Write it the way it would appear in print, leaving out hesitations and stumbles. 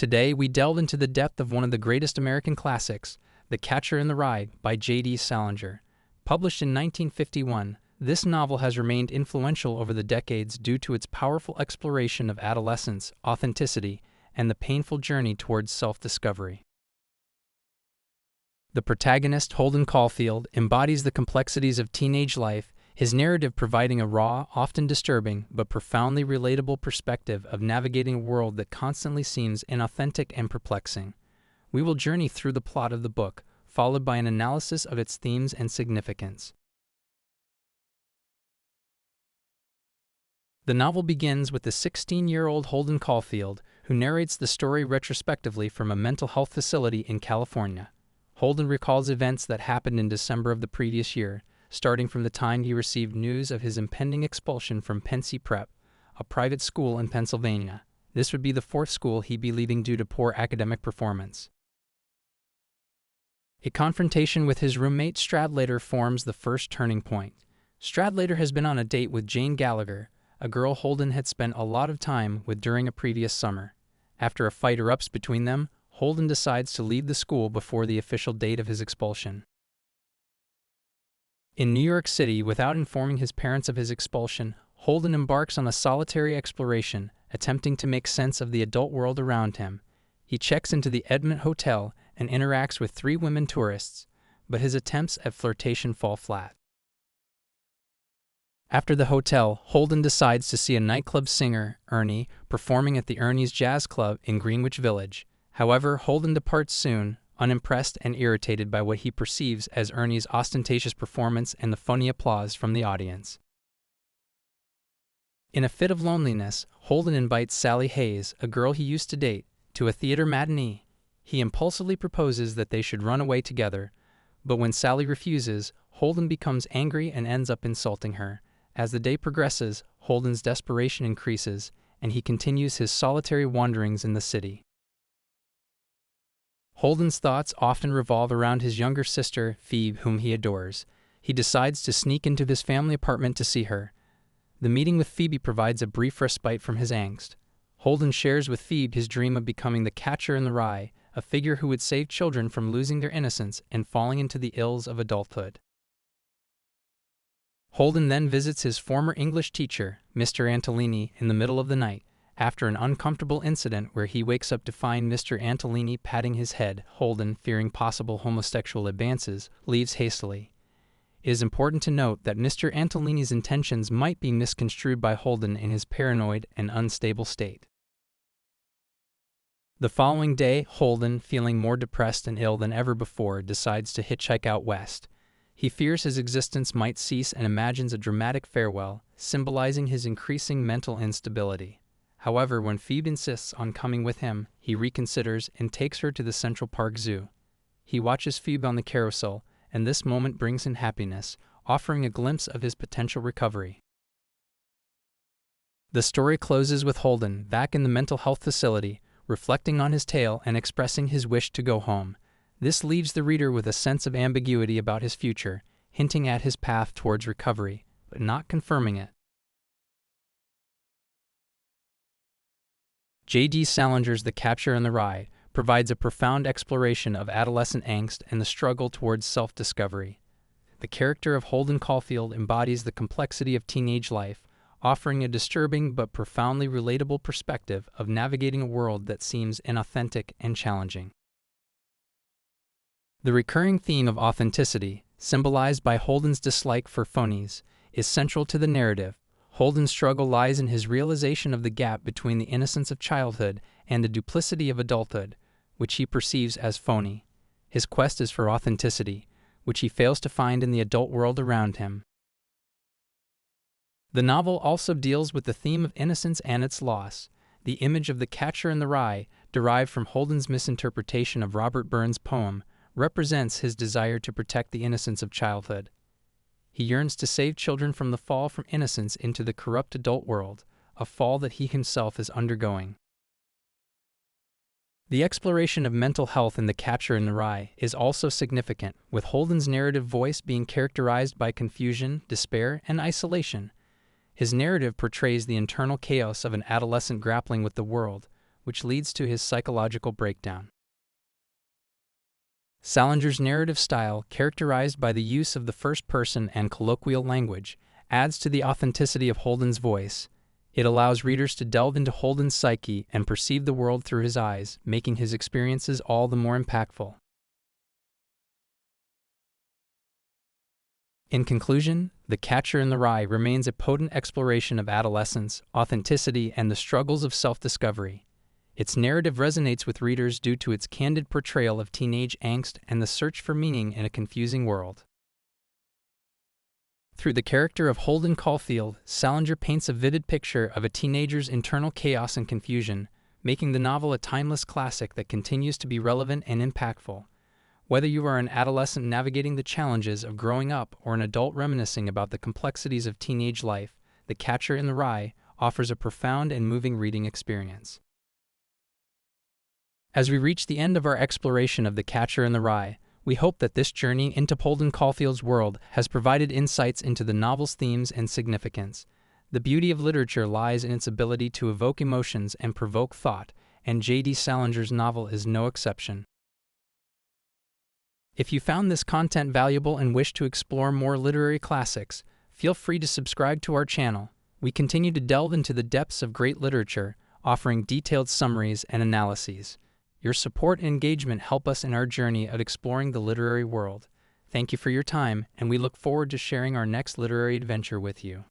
Today, we delve into the depth of one of the greatest American classics, The Catcher in the Rye by J.D. Salinger. Published in 1951, this novel has remained influential over the decades due to its powerful exploration of adolescence, authenticity, and the painful journey towards self-discovery. The protagonist, Holden Caulfield, embodies the complexities of teenage life, his narrative providing a raw, often disturbing, but profoundly relatable perspective of navigating a world that constantly seems inauthentic and perplexing. We will journey through the plot of the book, followed by an analysis of its themes and significance. The novel begins with the 16-year-old Holden Caulfield, who narrates the story retrospectively from a mental health facility in California. Holden recalls events that happened in December of the previous year, starting from the time he received news of his impending expulsion from Pensy Prep, a private school in Pennsylvania. This would be the fourth school he'd be leaving due to poor academic performance. A confrontation with his roommate Stradlater forms the first turning point. Stradlater has been on a date with Jane Gallagher, a girl Holden had spent a lot of time with during a previous summer. After a fight erupts between them, Holden decides to leave the school before the official date of his expulsion. In New York City, without informing his parents of his expulsion, Holden embarks on a solitary exploration, attempting to make sense of the adult world around him. He checks into the Edmond Hotel and interacts with 3 women tourists, but his attempts at flirtation fall flat. After the hotel, Holden decides to see a nightclub singer, Ernie, performing at the Ernie's Jazz Club in Greenwich Village. However, Holden departs soon, unimpressed and irritated by what he perceives as Ernie's ostentatious performance and the phony applause from the audience. In a fit of loneliness, Holden invites Sally Hayes, a girl he used to date, to a theater matinee. He impulsively proposes that they should run away together, but when Sally refuses, Holden becomes angry and ends up insulting her. As the day progresses, Holden's desperation increases, and he continues his solitary wanderings in the city. Holden's thoughts often revolve around his younger sister, Phoebe, whom he adores. He decides to sneak into his family apartment to see her. The meeting with Phoebe provides a brief respite from his angst. Holden shares with Phoebe his dream of becoming the catcher in the rye, a figure who would save children from losing their innocence and falling into the ills of adulthood. Holden then visits his former English teacher, Mr. Antolini, in the middle of the night. After an uncomfortable incident where he wakes up to find Mr. Antolini patting his head, Holden, fearing possible homosexual advances, leaves hastily. It is important to note that Mr. Antolini's intentions might be misconstrued by Holden in his paranoid and unstable state. The following day, Holden, feeling more depressed and ill than ever before, decides to hitchhike out west. He fears his existence might cease and imagines a dramatic farewell, symbolizing his increasing mental instability. However, when Phoebe insists on coming with him, he reconsiders and takes her to the Central Park Zoo. He watches Phoebe on the carousel, and this moment brings him happiness, offering a glimpse of his potential recovery. The story closes with Holden back in the mental health facility, reflecting on his tale and expressing his wish to go home. This leaves the reader with a sense of ambiguity about his future, hinting at his path towards recovery, but not confirming it. J.D. Salinger's The Catcher in the Rye provides a profound exploration of adolescent angst and the struggle towards self-discovery. The character of Holden Caulfield embodies the complexity of teenage life, offering a disturbing but profoundly relatable perspective of navigating a world that seems inauthentic and challenging. The recurring theme of authenticity, symbolized by Holden's dislike for phonies, is central to the narrative. Holden's struggle lies in his realization of the gap between the innocence of childhood and the duplicity of adulthood, which he perceives as phony. His quest is for authenticity, which he fails to find in the adult world around him. The novel also deals with the theme of innocence and its loss. The image of the catcher in the rye, derived from Holden's misinterpretation of Robert Burns' poem, represents his desire to protect the innocence of childhood. He yearns to save children from the fall from innocence into the corrupt adult world, a fall that he himself is undergoing. The exploration of mental health in The Catcher in the Rye is also significant, with Holden's narrative voice being characterized by confusion, despair, and isolation. His narrative portrays the internal chaos of an adolescent grappling with the world, which leads to his psychological breakdown. Salinger's narrative style, characterized by the use of the first person and colloquial language, adds to the authenticity of Holden's voice. It allows readers to delve into Holden's psyche and perceive the world through his eyes, making his experiences all the more impactful. In conclusion, The Catcher in the Rye remains a potent exploration of adolescence, authenticity, and the struggles of self-discovery. Its narrative resonates with readers due to its candid portrayal of teenage angst and the search for meaning in a confusing world. Through the character of Holden Caulfield, Salinger paints a vivid picture of a teenager's internal chaos and confusion, making the novel a timeless classic that continues to be relevant and impactful. Whether you are an adolescent navigating the challenges of growing up or an adult reminiscing about the complexities of teenage life, The Catcher in the Rye offers a profound and moving reading experience. As we reach the end of our exploration of The Catcher in the Rye, we hope that this journey into Holden Caulfield's world has provided insights into the novel's themes and significance. The beauty of literature lies in its ability to evoke emotions and provoke thought, and J.D. Salinger's novel is no exception. If you found this content valuable and wish to explore more literary classics, feel free to subscribe to our channel. We continue to delve into the depths of great literature, offering detailed summaries and analyses. Your support and engagement help us in our journey of exploring the literary world. Thank you for your time, and we look forward to sharing our next literary adventure with you.